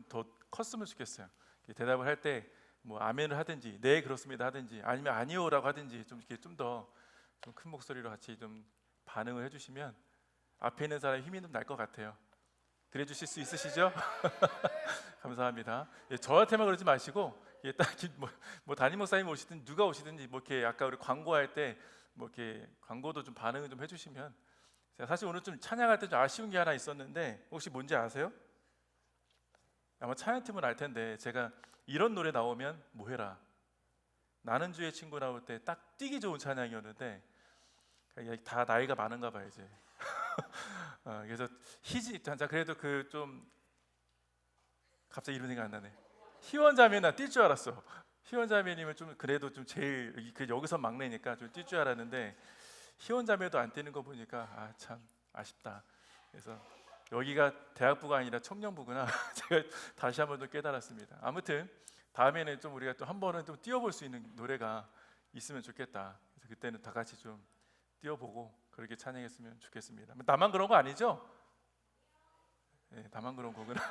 더 컸으면 좋겠어요. 대답을 할 때 뭐 아멘을 하든지 네 그렇습니다 하든지 아니면 아니요라고 하든지 좀 이렇게 좀 더 좀 큰 목소리로 같이 좀 반응을 해주시면 앞에 있는 사람이 힘이 좀 날 것 같아요. 그래 주실 수 있으시죠? 감사합니다. 예, 저한테만 그러지 마시고 예, 딱히 뭐 담임 목사님 오시든 누가 오시든지 뭐 이렇게 아까 우리 광고할 때 뭐 이렇게 광고도 좀 반응을 좀 해주시면 제가 사실 오늘 좀 찬양할 때 좀 아쉬운 게 하나 있었는데 혹시 뭔지 아세요? 아마 찬양팀은 알 텐데 제가 이런 노래 나오면 뭐 해라 나는 주의 친구 나올 때 딱 뛰기 좋은 찬양이었는데 다 나이가 많은가 봐요 이제. 그래서 희지 자 그래도 그 좀 갑자기 이런 생각 안 나네. 희원자매는 뛸 줄 알았어. 희원자매님은 좀 그래도 좀 제일 여기서 막내니까 좀 뛸 줄 알았는데 희원자매도 안 뛰는 거 보니까 아 참 아쉽다. 그래서 여기가 대학부가 아니라 청년부구나. 제가 다시 한번 좀 깨달았습니다. 아무튼 다음에는 좀 우리가 또 한 번은 좀 뛰어볼 수 있는 노래가 있으면 좋겠다. 그래서 그때는 다 같이 좀 뛰어보고 그렇게 찬양했으면 좋겠습니다. 나만 그런 거 아니죠? 네, 나만 그런 거구나.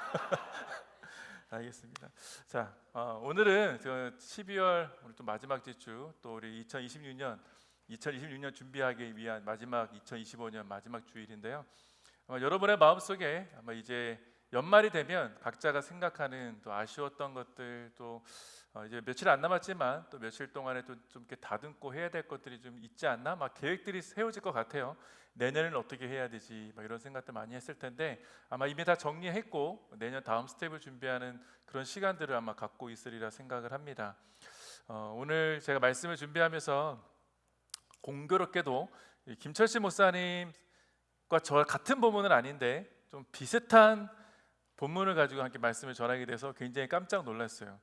알겠습니다. 자, 오늘은 12월 오늘 또 마지막 주 또 우리 2026년 준비하기 위한 마지막 2025년 마지막 주일인데요. 아마 여러분의 마음속에 아마 이제 연말이 되면 각자가 생각하는 또 아쉬웠던 것들 또 이제 며칠 안 남았지만 또 며칠 동안에 또 좀 이렇게 다듬고 해야 될 것들이 좀 있지 않나 막 계획들이 세워질 것 같아요. 내년에는 어떻게 해야 되지 막 이런 생각들 많이 했을 텐데 아마 이미 다 정리했고 내년 다음 스텝을 준비하는 그런 시간들을 아마 갖고 있으리라 생각을 합니다. 오늘 제가 말씀을 준비하면서 공교롭게도 김철신 목사님과 저 같은 본문은 아닌데 좀 비슷한 본문을 가지고 함께 말씀을 전하게 돼서 굉장히 깜짝 놀랐어요.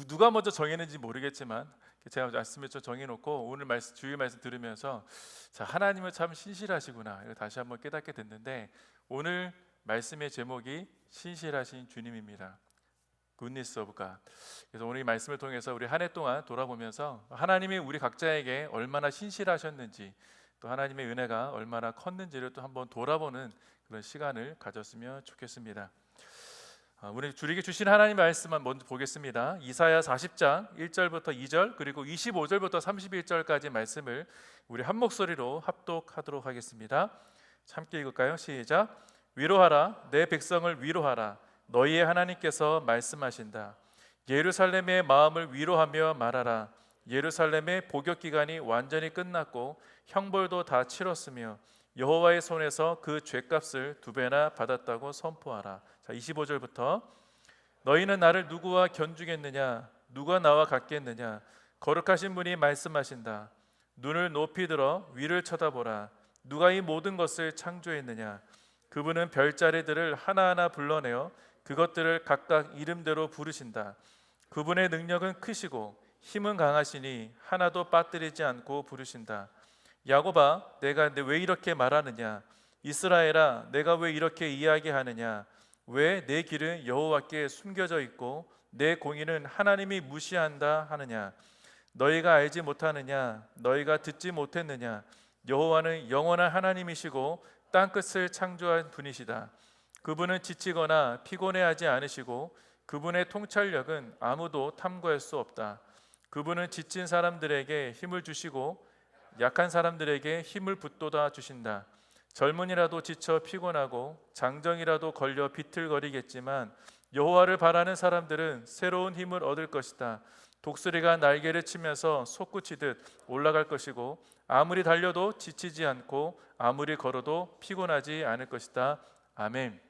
누가 먼저 정했는지 모르겠지만 제가 말씀을 정해놓고 오늘 주일 말씀 들으면서 자 하나님은 참 신실하시구나 이걸 다시 한번 깨닫게 됐는데 오늘 말씀의 제목이 신실하신 주님입니다. Goodness of God. 그래서 오늘 이 말씀을 통해서 우리 한 해 동안 돌아보면서 하나님이 우리 각자에게 얼마나 신실하셨는지 또 하나님의 은혜가 얼마나 컸는지를 또 한번 돌아보는 그런 시간을 가졌으면 좋겠습니다. 우리 주에게 주신 하나님 말씀만 먼저 보겠습니다. 이사야 40장 1절부터 2절 그리고 25절부터 31절까지 말씀을 우리 한 목소리로 합독하도록 하겠습니다. 함께 읽을까요? 시작. 위로하라 내 백성을 위로하라 너희의 하나님께서 말씀하신다. 예루살렘의 마음을 위로하며 말하라. 예루살렘의 복역 기간이 완전히 끝났고 형벌도 다 치렀으며 여호와의 손에서 그 죗값을 2배나 받았다고 선포하라. 자 25절부터 너희는 나를 누구와 견주겠느냐 누가 나와 같겠느냐 거룩하신 분이 말씀하신다. 눈을 높이 들어 위를 쳐다보라. 누가 이 모든 것을 창조했느냐 그분은 별자리들을 하나하나 불러내어 그것들을 각각 이름대로 부르신다. 그분의 능력은 크시고 힘은 강하시니 하나도 빠뜨리지 않고 부르신다. 야곱아 내가 왜 이렇게 말하느냐 이스라엘아 내가 왜 이렇게 이야기하느냐 왜 내 길은 여호와께 숨겨져 있고 내 공의는 하나님이 무시한다 하느냐 너희가 알지 못하느냐 너희가 듣지 못했느냐 여호와는 영원한 하나님이시고 땅끝을 창조한 분이시다. 그분은 지치거나 피곤해하지 않으시고 그분의 통찰력은 아무도 탐구할 수 없다. 그분은 지친 사람들에게 힘을 주시고 약한 사람들에게 힘을 북돋아 주신다. 젊은이라도 지쳐 피곤하고 장정이라도 걸려 비틀거리겠지만 여호와를 바라는 사람들은 새로운 힘을 얻을 것이다. 독수리가 날개를 치면서 솟구치듯 올라갈 것이고 아무리 달려도 지치지 않고 아무리 걸어도 피곤하지 않을 것이다. 아멘.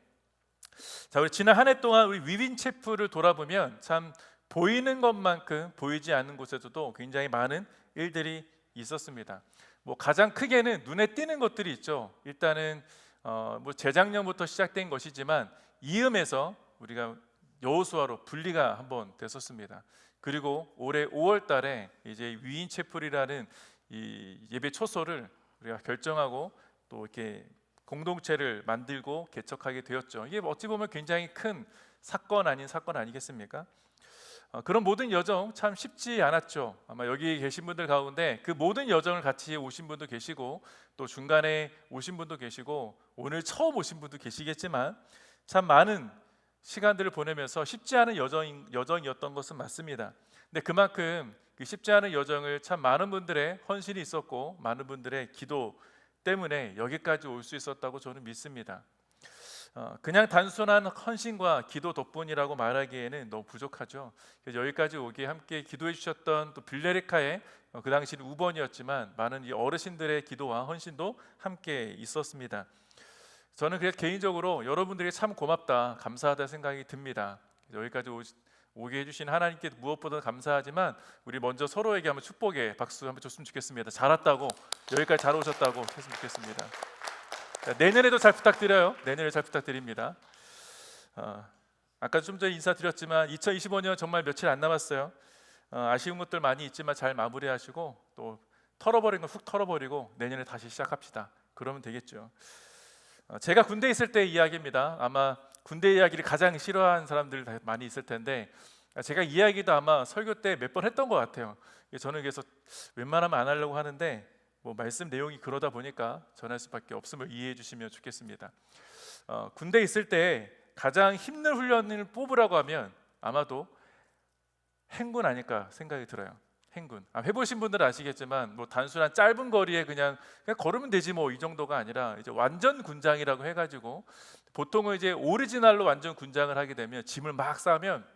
자, 우리 지난 한 해 동안 우리 위빙체프를 돌아보면 참 보이는 것만큼 보이지 않는 곳에서도 굉장히 많은 일들이 있었습니다. 뭐 가장 크게는 눈에 띄는 것들이 있죠. 일단은 뭐 재작년부터 시작된 것이지만 이음에서 우리가 여호수아로 분리가 한번 됐었습니다. 그리고 올해 5월달에 이제 위인체플이라는 이 예배 초소를 우리가 결정하고 또 이렇게 공동체를 만들고 개척하게 되었죠. 이게 어찌 보면 굉장히 큰 사건 아닌 사건 아니겠습니까? 그런 모든 여정 참 쉽지 않았죠. 아마 여기 계신 분들 가운데 그 모든 여정을 같이 오신 분도 계시고 또 중간에 오신 분도 계시고 오늘 처음 오신 분도 계시겠지만 참 많은 시간들을 보내면서 쉽지 않은 여정이었던 것은 맞습니다. 근데 그만큼 그 쉽지 않은 여정을 참 많은 분들의 헌신이 있었고 많은 분들의 기도 때문에 여기까지 올 수 있었다고 저는 믿습니다. 그냥 단순한 헌신과 기도 덕분이라고 말하기에는 너무 부족하죠. 그래서 여기까지 오게 함께 기도해 주셨던 또 빌레리카의 그 당시는 우번이었지만 많은 이 어르신들의 기도와 헌신도 함께 있었습니다. 저는 그래서 개인적으로 여러분들에게 참 고맙다, 감사하다 생각이 듭니다. 여기까지 오게 해주신 하나님께 무엇보다 감사하지만 우리 먼저 서로에게 한번 축복의 박수 한번 줬으면 좋겠습니다. 잘 왔다고, 여기까지 잘 오셨다고 했으면 좋겠습니다. 내년에도 잘 부탁드려요. 내년에 잘 부탁드립니다. 아까 좀 전에 인사드렸지만 2025년 정말 며칠 안 남았어요. 아쉬운 것들 많이 있지만 잘 마무리하시고 또 털어버린 거 훅 털어버리고 내년에 다시 시작합시다. 그러면 되겠죠. 제가 군대에 있을 때 이야기입니다. 아마 군대 이야기를 가장 싫어하는 사람들 많이 있을 텐데 제가 이야기도 아마 설교 때 몇 번 했던 것 같아요. 저는 그래서 웬만하면 안 하려고 하는데 뭐 말씀 내용이 그러다 보니까 전할 수밖에 없음을 이해해 주시면 좋겠습니다. 군대에 있을 때 가장 힘든 훈련을 뽑으라고 하면 아마도 행군 아닐까 생각이 들어요. 행군. 해보신 분들은 아시겠지만 뭐 단순한 짧은 거리에 그냥 걸으면 되지 뭐 이 정도가 아니라 이제 완전 군장이라고 해가지고 보통은 이제 오리지널로 완전 군장을 하게 되면 짐을 막 싸면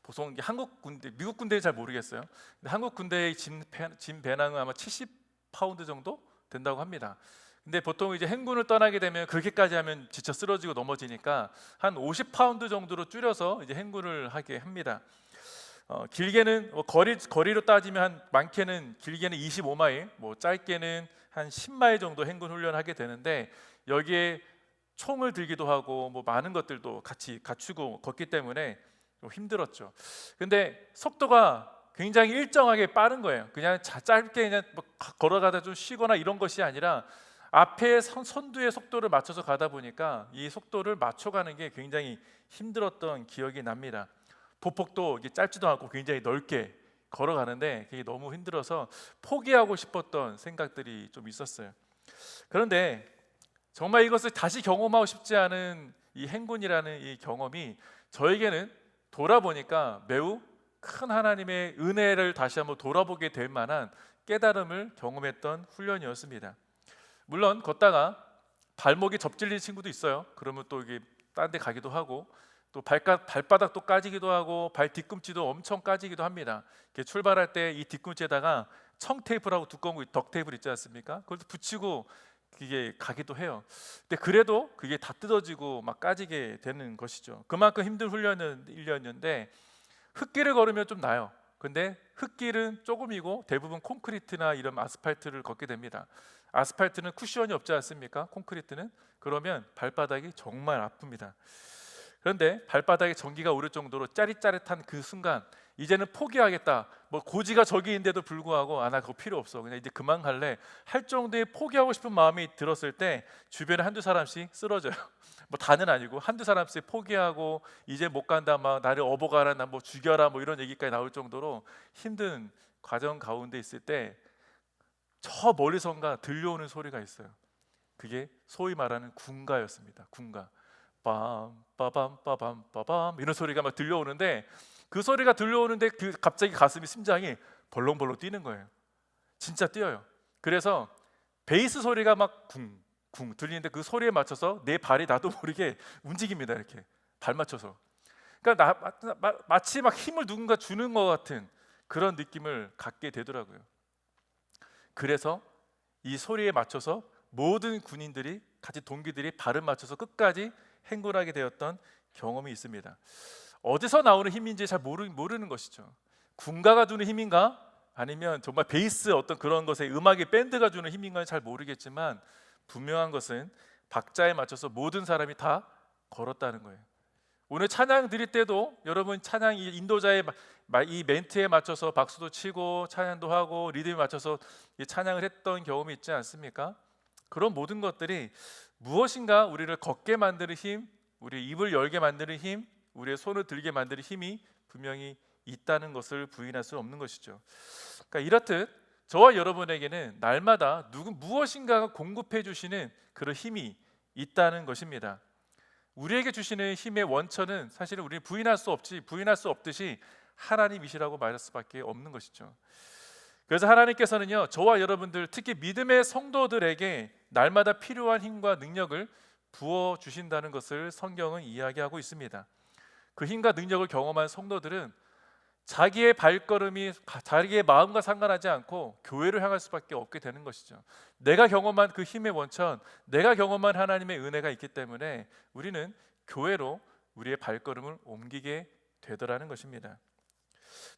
보통 한국 군대, 미국 군대는 잘 모르겠어요. 근데 한국 군대의 짐 배낭은 아마 70파운드 정도 된다고 합니다. 근데 보통 이제 행군을 떠나게 되면 그렇게까지 하면 지쳐 쓰러지고 넘어지니까 한 50파운드 정도로 줄여서 이제 행군을 하게 합니다. 길게는 거리로 따지면 많게는 길게는 25마일, 뭐 짧게는 한 10마일 정도 행군 훈련하게 되는데 여기에 총을 들기도 하고 뭐 많은 것들도 같이 갖추고 걷기 때문에 좀 힘들었죠. 근데 속도가 굉장히 일정하게 빠른 거예요. 그냥 짧게 그냥 뭐 걸어가다 좀 쉬거나 이런 것이 아니라 앞에 선두의 속도를 맞춰서 가다 보니까 이 속도를 맞춰가는 게 굉장히 힘들었던 기억이 납니다. 보폭도 짧지도 않고 굉장히 넓게 걸어가는데 그게 너무 힘들어서 포기하고 싶었던 생각들이 좀 있었어요. 그런데 정말 이것을 다시 경험하고 싶지 않은 이 행군이라는 이 경험이 저에게는 돌아보니까 매우 큰 하나님의 은혜를 다시 한번 돌아보게 될 만한 깨달음을 경험했던 훈련이었습니다. 물론 걷다가 발목이 접질린 친구도 있어요. 그러면 또 이게 딴 데 가기도 하고 또 발바닥도 까지기도 하고 발 뒤꿈치도 엄청 까지기도 합니다. 출발할 때 이 뒤꿈치에다가 청테이프라고 두꺼운 덕테이프 있지 않습니까? 그걸 붙이고 이게 가기도 해요. 근데 그래도 그게 다 뜯어지고 막 까지게 되는 것이죠. 그만큼 힘든 훈련이었는데 흙길을 걸으면 좀 나아요. 근데 흙길은 조금이고 대부분 콘크리트나 이런 아스팔트를 걷게 됩니다. 아스팔트는 쿠션이 없지 않습니까? 콘크리트는. 그러면 발바닥이 정말 아픕니다. 그런데 발바닥에 전기가 오를 정도로 짜릿짜릿한 그 순간 이제는 포기하겠다. 뭐 고지가 저기 있는데도 불구하고 나 그거 필요 없어. 그냥 이제 그만 갈래. 할 정도의 포기하고 싶은 마음이 들었을 때 주변에 한두 사람씩 쓰러져요. 뭐 다는 아니고 한두 사람씩 포기하고 이제 못 간다. 막 나를 업어가라. 나 뭐 죽여라. 뭐 이런 얘기까지 나올 정도로 힘든 과정 가운데 있을 때 저 멀리선가 들려오는 소리가 있어요. 그게 소위 말하는 군가였습니다. 군가. 빰 빠밤 빠밤 빠밤 이런 소리가 막 들려오는데 그 소리가 들려오는데 그 갑자기 가슴이 심장이 벌렁벌렁 뛰는 거예요. 진짜 뛰어요. 그래서 베이스 소리가 막 쿵쿵 들리는데 그 소리에 맞춰서 내 발이 나도 모르게 움직입니다. 이렇게 발 맞춰서. 그러니까 마치 막 힘을 누군가 주는 것 같은 그런 느낌을 갖게 되더라고요. 그래서 이 소리에 맞춰서 모든 군인들이 같이 동기들이 발을 맞춰서 끝까지 행군하게 되었던 경험이 있습니다. 어디서 나오는 힘인지 잘 모르는 것이죠. 군가가 주는 힘인가? 아니면 정말 베이스 어떤 그런 것에 음악의 밴드가 주는 힘인가는 잘 모르겠지만 분명한 것은 박자에 맞춰서 모든 사람이 다 걸었다는 거예요. 오늘 찬양 드릴 때도 여러분 찬양 인도자의 이 멘트에 맞춰서 박수도 치고 찬양도 하고 리듬에 맞춰서 찬양을 했던 경험이 있지 않습니까? 그런 모든 것들이 무엇인가 우리를 걷게 만드는 힘, 우리의 입을 열게 만드는 힘, 우리의 손을 들게 만드는 힘이 분명히 있다는 것을 부인할 수 없는 것이죠. 그러니까 이렇듯 저와 여러분에게는 날마다 무엇인가가 공급해 주시는 그런 힘이 있다는 것입니다. 우리에게 주시는 힘의 원천은 사실은 우리는 부인할 수 없듯이 하나님이시라고 말할 수밖에 없는 것이죠. 그래서 하나님께서는요, 저와 여러분들, 특히 믿음의 성도들에게 날마다 필요한 힘과 능력을 부어 주신다는 것을 성경은 이야기하고 있습니다. 그 힘과 능력을 경험한 성도들은 자기의 발걸음이 자기의 마음과 상관하지 않고 교회를 향할 수밖에 없게 되는 것이죠. 내가 경험한 그 힘의 원천, 내가 경험한 하나님의 은혜가 있기 때문에 우리는 교회로 우리의 발걸음을 옮기게 되더라는 것입니다.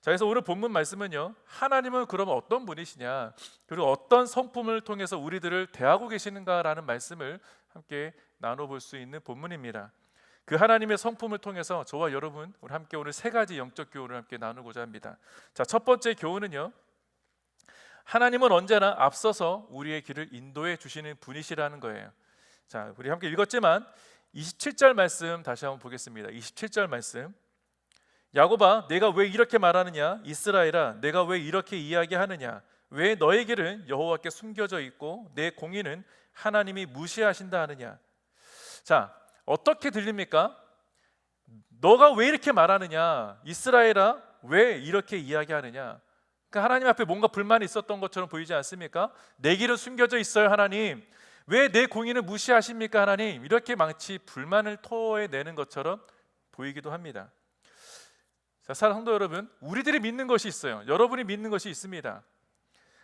자, 그래서 오늘 본문 말씀은요, 하나님은 그러면 어떤 분이시냐, 그리고 어떤 성품을 통해서 우리들을 대하고 계시는가라는 말씀을 함께 나눠볼 수 있는 본문입니다. 그 하나님의 성품을 통해서 저와 여러분, 우리 함께 오늘 세 가지 영적 교훈을 함께 나누고자 합니다. 자, 첫 번째 교훈은요, 하나님은 언제나 앞서서 우리의 길을 인도해 주시는 분이시라는 거예요. 자, 우리 함께 읽었지만 27절 말씀 다시 한번 보겠습니다. 27절 말씀. 야곱아, 내가 왜 이렇게 말하느냐? 이스라엘아, 내가 왜 이렇게 이야기하느냐? 왜 너의 길은 여호와께 숨겨져 있고 내 공의는 하나님이 무시하신다 하느냐? 자, 어떻게 들립니까? 너가 왜 이렇게 말하느냐? 이스라엘아, 왜 이렇게 이야기하느냐? 그러니까 하나님 앞에 뭔가 불만이 있었던 것처럼 보이지 않습니까? 내 길은 숨겨져 있어요, 하나님. 왜 내 공의는 무시하십니까, 하나님? 이렇게 마치 불만을 토해내는 것처럼 보이기도 합니다. 자, 사랑하는 성도 여러분, 우리들이 믿는 것이 있어요. 여러분이 믿는 것이 있습니다.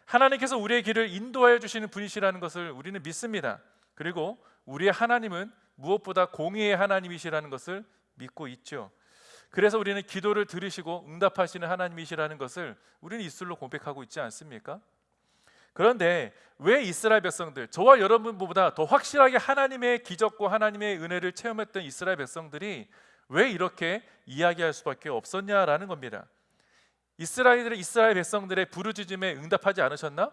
하나님께서 우리의 길을 인도하여 주시는 분이시라는 것을 우리는 믿습니다. 그리고 우리의 하나님은 무엇보다 공의의 하나님이시라는 것을 믿고 있죠. 그래서 우리는 기도를 들으시고 응답하시는 하나님이시라는 것을 우리는 입술로 고백하고 있지 않습니까? 그런데 왜 이스라엘 백성들, 저와 여러분보다 더 확실하게 하나님의 기적과 하나님의 은혜를 체험했던 이스라엘 백성들이 왜 이렇게 이야기할 수밖에 없었냐라는 겁니다. 이스라엘 백성들의 부르짖음에 응답하지 않으셨나?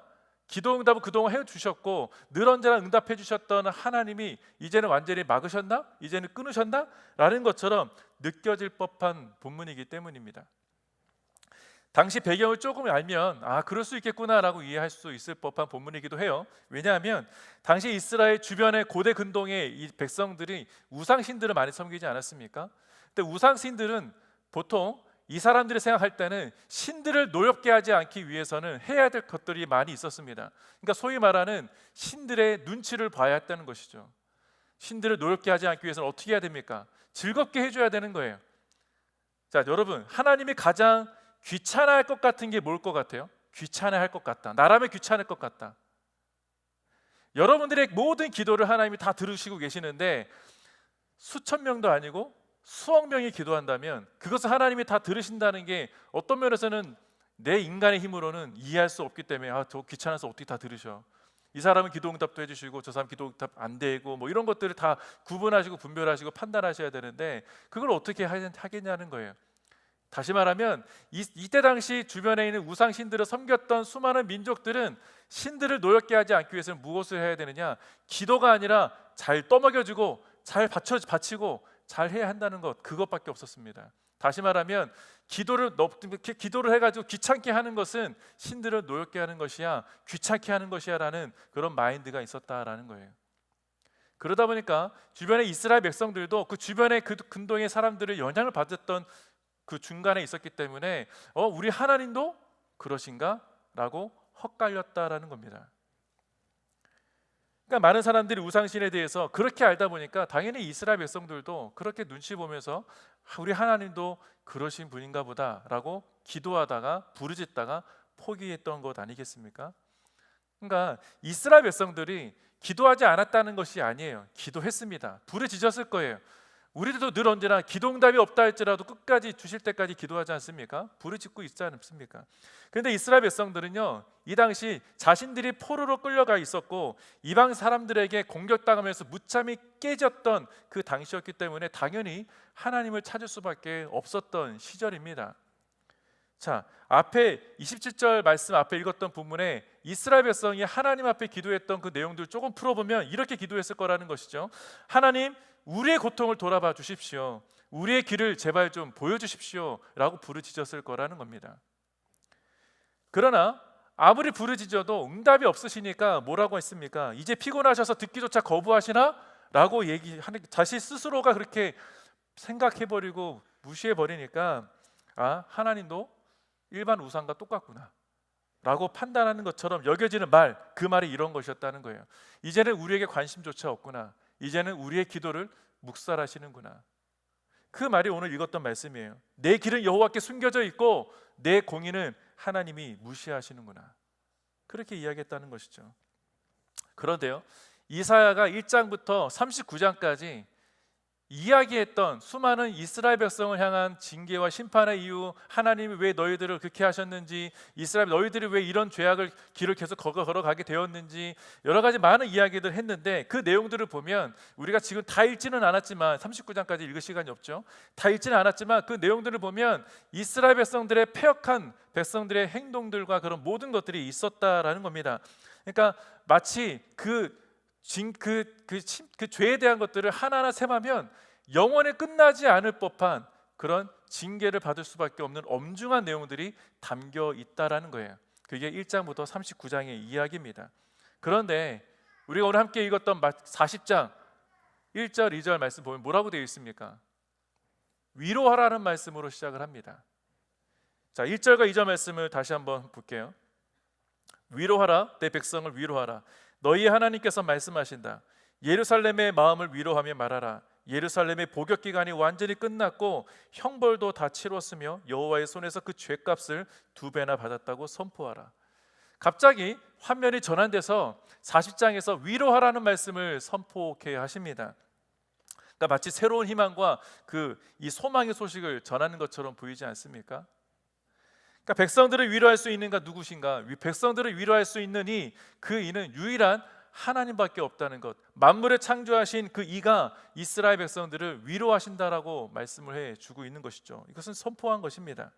기도 응답을 그동안 해주셨고 늘 언제나 응답해 주셨던 하나님이 이제는 완전히 막으셨나? 이제는 끊으셨나? 라는 것처럼 느껴질 법한 본문이기 때문입니다. 당시 배경을 조금 알면 그럴 수 있겠구나라고 이해할 수 있을 법한 본문이기도 해요. 왜냐하면 당시 이스라엘 주변의 고대 근동의 이 백성들이 우상신들을 많이 섬기지 않았습니까? 근데 우상신들은 보통 이 사람들이 생각할 때는 신들을 노엽게 하지 않기 위해서는 해야 될 것들이 많이 있었습니다. 그러니까 소위 말하는 신들의 눈치를 봐야 했다는 것이죠. 신들을 노엽게 하지 않기 위해서는 어떻게 해야 됩니까? 즐겁게 해줘야 되는 거예요. 자, 여러분, 하나님이 가장 귀찮아할 것 같은 게 뭘 것 같아요? 귀찮아할 것 같다. 나라면 귀찮을 것 같다. 여러분들의 모든 기도를 하나님이 다 들으시고 계시는데 수천 명도 아니고 수억 명이 기도한다면 그것을 하나님이 다 들으신다는 게 어떤 면에서는 내 인간의 힘으로는 이해할 수 없기 때문에 저 귀찮아서 어떻게 다 들으셔. 이 사람은 기도응답도 해주시고 저 사람 기도응답 안 되고 뭐 이런 것들을 다 구분하시고 분별하시고 판단하셔야 되는데 그걸 어떻게 하겠냐는 거예요. 다시 말하면 이때 당시 주변에 있는 우상신들을 섬겼던 수많은 민족들은 신들을 노엽게 하지 않기 위해서는 무엇을 해야 되느냐? 기도가 아니라 잘 떠먹여주고 잘 바치고 잘 해야 한다는 것, 그것밖에 없었습니다. 다시 말하면 기도를 해가지고 귀찮게 하는 것은 신들을 노엽게 하는 것이야, 귀찮게 하는 것이야 라는 그런 마인드가 있었다라는 거예요. 그러다 보니까 주변의 이스라엘 백성들도 그 주변의 그 근동의 사람들을 영향을 받았던 그 중간에 있었기 때문에 우리 하나님도 그러신가? 라고 헛갈렸다라는 겁니다. 그러니까 많은 사람들이 우상신에 대해서 그렇게 알다 보니까 당연히 이스라엘 백성들도 그렇게 눈치 보면서 우리 하나님도 그러신 분인가 보다라고 기도하다가 부르짖다가 포기했던 것 아니겠습니까? 그러니까 이스라엘 백성들이 기도하지 않았다는 것이 아니에요. 기도했습니다. 부르짖었을 거예요. 우리들도 늘 언제나 기도응답이 없다 할지라도 끝까지 주실 때까지 기도하지 않습니까? 부르짖고 있지 않습니까? 그런데 이스라엘 백성들은요, 이 당시 자신들이 포로로 끌려가 있었고 이방 사람들에게 공격당하면서 무참히 깨졌던 그 당시였기 때문에 당연히 하나님을 찾을 수밖에 없었던 시절입니다. 자, 앞에 27절 말씀 앞에 읽었던 부분에 이스라엘 백성이 하나님 앞에 기도했던 그 내용들 조금 풀어보면 이렇게 기도했을 거라는 것이죠. 하나님, 우리의 고통을 돌아봐 주십시오. 우리의 길을 제발 좀 보여주십시오 라고 부르짖었을 거라는 겁니다. 그러나 아무리 부르짖어도 응답이 없으시니까 뭐라고 했습니까? 이제 피곤하셔서 듣기조차 거부하시나? 라고 얘기하는, 자신 스스로가 그렇게 생각해버리고 무시해버리니까 하나님도 일반 우상과 똑같구나 라고 판단하는 것처럼 여겨지는 말, 그 말이 이런 것이었다는 거예요. 이제는 우리에게 관심조차 없구나. 이제는 우리의 기도를 묵살하시는구나. 그 말이 오늘 읽었던 말씀이에요. 내 길은 여호와께 숨겨져 있고 내 공의는 하나님이 무시하시는구나. 그렇게 이야기했다는 것이죠. 그런데요, 이사야가 1장부터 39장까지 이야기했던 수많은 이스라엘 백성을 향한 징계와 심판의 이유, 하나님이 왜 너희들을 그렇게 하셨는지, 이스라엘 너희들이 왜 이런 죄악을 길을 계속 걸어가게 되었는지, 여러 가지 많은 이야기들 했는데 그 내용들을 보면 우리가 지금 다 읽지는 않았지만, 39장까지 읽을 시간이 없죠. 다 읽지는 않았지만 그 내용들을 보면 이스라엘 백성들의 패역한 백성들의 행동들과 그런 모든 것들이 있었다라는 겁니다. 그러니까 마치 그 죄에 대한 것들을 하나하나 셈하면 영원히 끝나지 않을 법한 그런 징계를 받을 수밖에 없는 엄중한 내용들이 담겨 있다라는 거예요. 그게 1장부터 39장의 이야기입니다. 그런데 우리가 오늘 함께 읽었던 40장 1절 2절 말씀 보면 뭐라고 되어 있습니까? 위로하라는 말씀으로 시작을 합니다. 자, 1절과 2절 말씀을 다시 한번 볼게요. 위로하라, 내 백성을 위로하라. 너희 하나님께서 말씀하신다. 예루살렘의 마음을 위로하며 말하라. 예루살렘의 복역 기간이 완전히 끝났고 형벌도 다 치렀으며 여호와의 손에서 그 죄값을 2배나 받았다고 선포하라. 갑자기 화면이 전환돼서 40장에서 위로하라는 말씀을 선포케 하십니다. 그러니까 마치 새로운 희망과 이 소망의 소식을 전하는 것처럼 보이지 않습니까? 그러니까 백성들을 위로할 수 있는가 누구신가? 백성들을 위로할 수 있는 그 이는 유일한 하나님밖에 없다는 것. 만물을 창조하신 그 이가 이스라엘 백성들을 위로하신다라고 말씀을 해주고 있는 것이죠. 이것은 선포한 것입니다.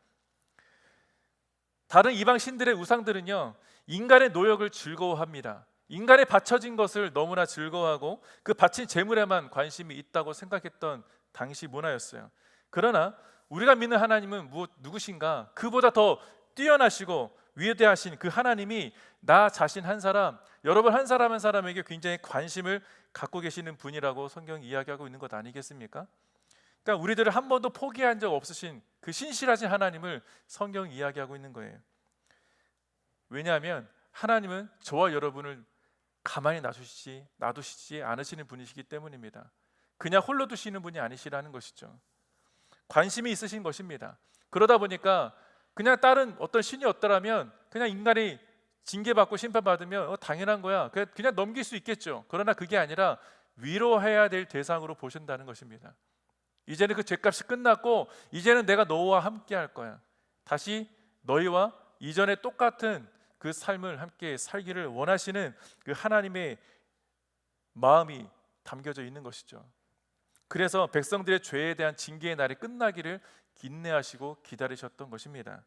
다른 이방 신들의 우상들은요, 인간의 노력을 즐거워합니다. 인간의 바쳐진 것을 너무나 즐거워하고 그 바친 재물에만 관심이 있다고 생각했던 당시 문화였어요. 그러나 우리가 믿는 하나님은 누구신가? 그보다 더 뛰어나시고 위대하신 그 하나님이 나 자신 한 사람, 여러분 한 사람 한 사람에게 굉장히 관심을 갖고 계시는 분이라고 성경이 이야기하고 있는 것 아니겠습니까? 그러니까 우리들을 한 번도 포기한 적 없으신 그 신실하신 하나님을 성경이 이야기하고 있는 거예요. 왜냐하면 하나님은 저와 여러분을 가만히 놔두시지 않으시는 분이시기 때문입니다. 그냥 홀로 두시는 분이 아니시라는 것이죠. 관심이 있으신 것입니다. 그러다 보니까 그냥 다른 어떤 신이 없더라면 그냥 인간이 징계받고 심판받으면 당연한 거야, 그냥 넘길 수 있겠죠. 그러나 그게 아니라 위로해야 될 대상으로 보신다는 것입니다. 이제는 그 죄값이 끝났고 이제는 내가 너와 함께 할 거야. 다시 너희와 이전에 똑같은 그 삶을 함께 살기를 원하시는 그 하나님의 마음이 담겨져 있는 것이죠. 그래서 백성들의 죄에 대한 징계의 날이 끝나기를 인내하시고 기다리셨던 것입니다.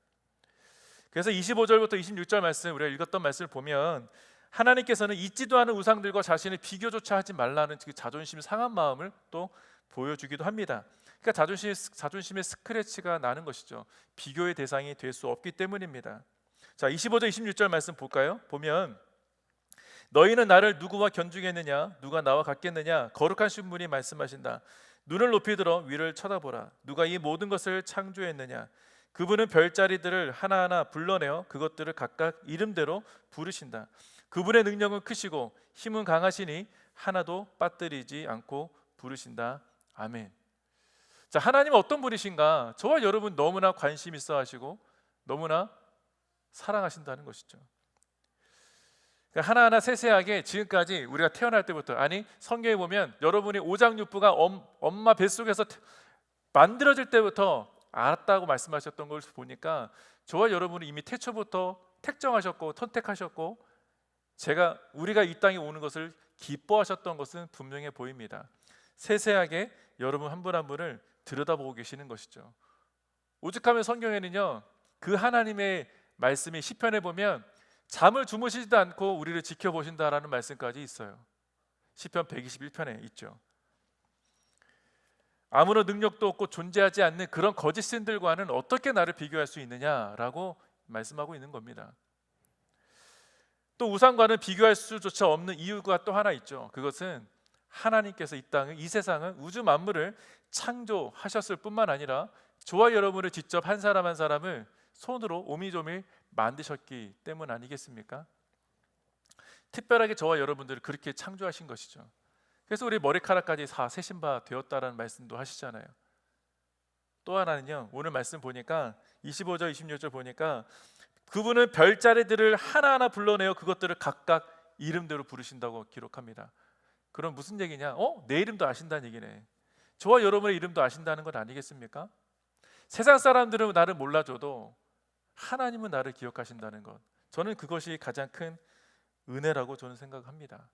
그래서 25절부터 26절 말씀, 우리가 읽었던 말씀을 보면 하나님께서는 잊지도 않은 우상들과 자신을 비교조차 하지 말라는 그 자존심 상한 마음을 또 보여주기도 합니다. 그러니까 자존심의 스크래치가 나는 것이죠. 비교의 대상이 될 수 없기 때문입니다. 자, 25절 26절 말씀 볼까요? 보면 너희는 나를 누구와 견주겠느냐? 누가 나와 같겠느냐? 거룩한 신분이 말씀하신다. 눈을 높이 들어 위를 쳐다보라. 누가 이 모든 것을 창조했느냐? 그분은 별자리들을 하나하나 불러내어 그것들을 각각 이름대로 부르신다. 그분의 능력은 크시고 힘은 강하시니 하나도 빠뜨리지 않고 부르신다. 아멘. 자, 하나님은 어떤 분이신가? 저와 여러분 너무나 관심 있어 하시고 너무나 사랑하신다는 것이죠. 하나하나 세세하게 지금까지 우리가 태어날 때부터, 아니 성경에 보면 여러분이 오장육부가 엄마 뱃속에서 만들어질 때부터 알았다고 말씀하셨던 걸 보니까 저와 여러분은 이미 태초부터 택정하셨고 선택하셨고 우리가 이 땅에 오는 것을 기뻐하셨던 것은 분명해 보입니다. 세세하게 여러분 한 분 한 분을 들여다보고 계시는 것이죠. 오죽하면 성경에는요, 그 하나님의 말씀이 시편에 보면 잠을 주무시지도 않고 우리를 지켜보신다라는 말씀까지 있어요. 시편 121편에 있죠. 아무런 능력도 없고 존재하지 않는 그런 거짓 신들과는 어떻게 나를 비교할 수 있느냐라고 말씀하고 있는 겁니다. 또 우상과는 비교할 수조차 없는 이유가 또 하나 있죠. 그것은 하나님께서 이 땅을, 이 세상을, 우주 만물을 창조하셨을 뿐만 아니라 저와 여러분을 직접 한 사람 한 사람을 손으로 오미조밀 만드셨기 때문 아니겠습니까? 특별하게 저와 여러분들을 그렇게 창조하신 것이죠. 그래서 우리 머리카락까지 다 세신 바 되었다라는 말씀도 하시잖아요. 또 하나는요, 오늘 말씀 보니까 25절 26절 보니까 그분은 별자리들을 하나하나 불러내어 그것들을 각각 이름대로 부르신다고 기록합니다. 그럼 무슨 얘기냐? 내 이름도 아신다는 얘기네. 저와 여러분의 이름도 아신다는 것 아니겠습니까? 세상 사람들은 나를 몰라줘도 하나님은 나를 기억하신다는 것, 저는 그것이 가장 큰 은혜라고 저는 생각합니다.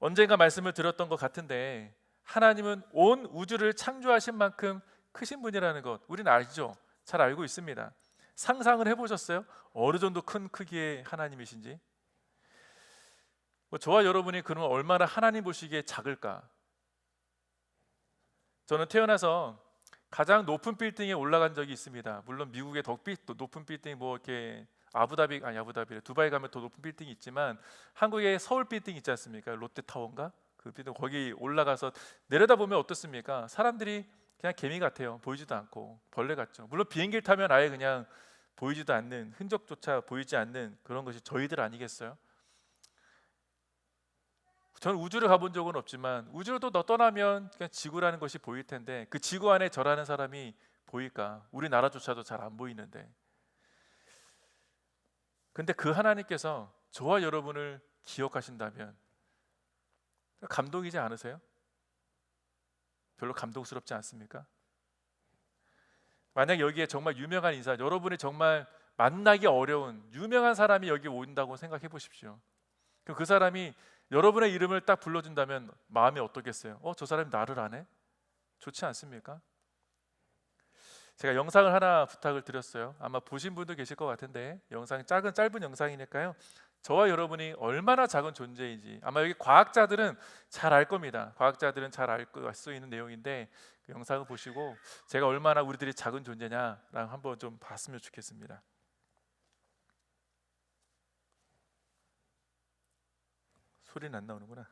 언젠가 말씀을 드렸던 것 같은데 하나님은 온 우주를 창조하신 만큼 크신 분이라는 것 우리는 알죠? 잘 알고 있습니다. 상상을 해보셨어요? 어느 정도 큰 크기의 하나님이신지? 저와 여러분이 그러면 얼마나 하나님 보시기에 작을까? 저는 태어나서 가장 높은 빌딩에 올라간 적이 있습니다. 물론 미국의 더 높은 빌딩, 뭐 이렇게 아부다비래, 두바이 가면 더 높은 빌딩이 있지만 한국의 서울 빌딩 있지 않습니까? 롯데타워인가? 그 빌딩 거기 올라가서 내려다보면 어떻습니까? 사람들이 그냥 개미 같아요. 보이지도 않고 벌레 같죠. 물론 비행기를 타면 아예 그냥 보이지도 않는, 흔적조차 보이지 않는 그런 것이 저희들 아니겠어요? 저는 우주를 가본 적은 없지만 우주를 또 떠나면 그냥 지구라는 것이 보일 텐데 그 지구 안에 저라는 사람이 보일까? 우리나라조차도 잘 안 보이는데. 근데 그 하나님께서 저와 여러분을 기억하신다면 감동이지 않으세요? 별로 감동스럽지 않습니까? 만약 여기에 정말 유명한 인사, 여러분이 정말 만나기 어려운 유명한 사람이 여기 온다고 생각해 보십시오. 그럼 그 사람이 여러분의 이름을 딱 불러준다면 마음이 어떻겠어요? 저 사람이 나를 아네? 좋지 않습니까? 제가 영상을 하나 부탁을 드렸어요. 아마 보신 분도 계실 것 같은데 영상이 짧은 영상이니까요. 저와 여러분이 얼마나 작은 존재인지 아마 여기 과학자들은 잘 알 겁니다. 과학자들은 잘 알 수 있는 내용인데 그 영상을 보시고 제가 얼마나 우리들이 작은 존재냐랑 한번 좀 봤으면 좋겠습니다. 소리는 안 나오는구나.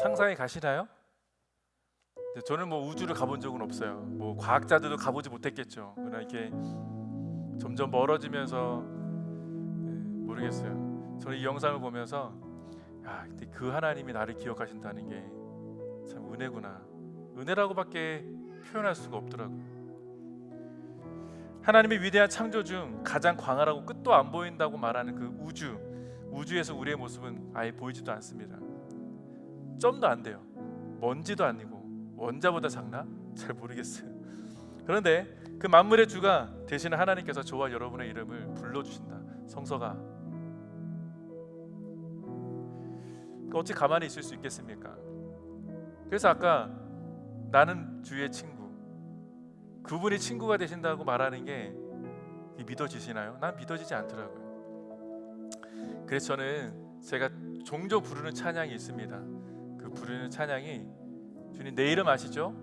상상이 가시나요? 저는 뭐 우주를 가본 적은 없어요. 뭐 과학자들도 가보지 못했겠죠. 그러나 이렇게 점점 멀어지면서 모르겠어요. 저는 이 영상을 보면서 그 하나님이 나를 기억하신다는 게 참 은혜구나. 은혜라고밖에 표현할 수가 없더라고요. 하나님의 위대한 창조 중 가장 광활하고 끝도 안 보인다고 말하는 그 우주에서 우리의 모습은 아예 보이지도 않습니다. 점도 안 돼요. 먼지도 아니고 원자보다 작나? 잘 모르겠어요. 그런데 그 만물의 주가 되시는 하나님께서 저와 여러분의 이름을 불러주신다. 성서가. 어찌 가만히 있을 수 있겠습니까? 그래서 아까 나는 주의 친구, 그분이 친구가 되신다고 말하는 게 믿어지시나요? 난 믿어지지 않더라고요. 그래서 저는 제가 종종 부르는 찬양이 있습니다. 그 부르는 찬양이 주님 내 이름 아시죠?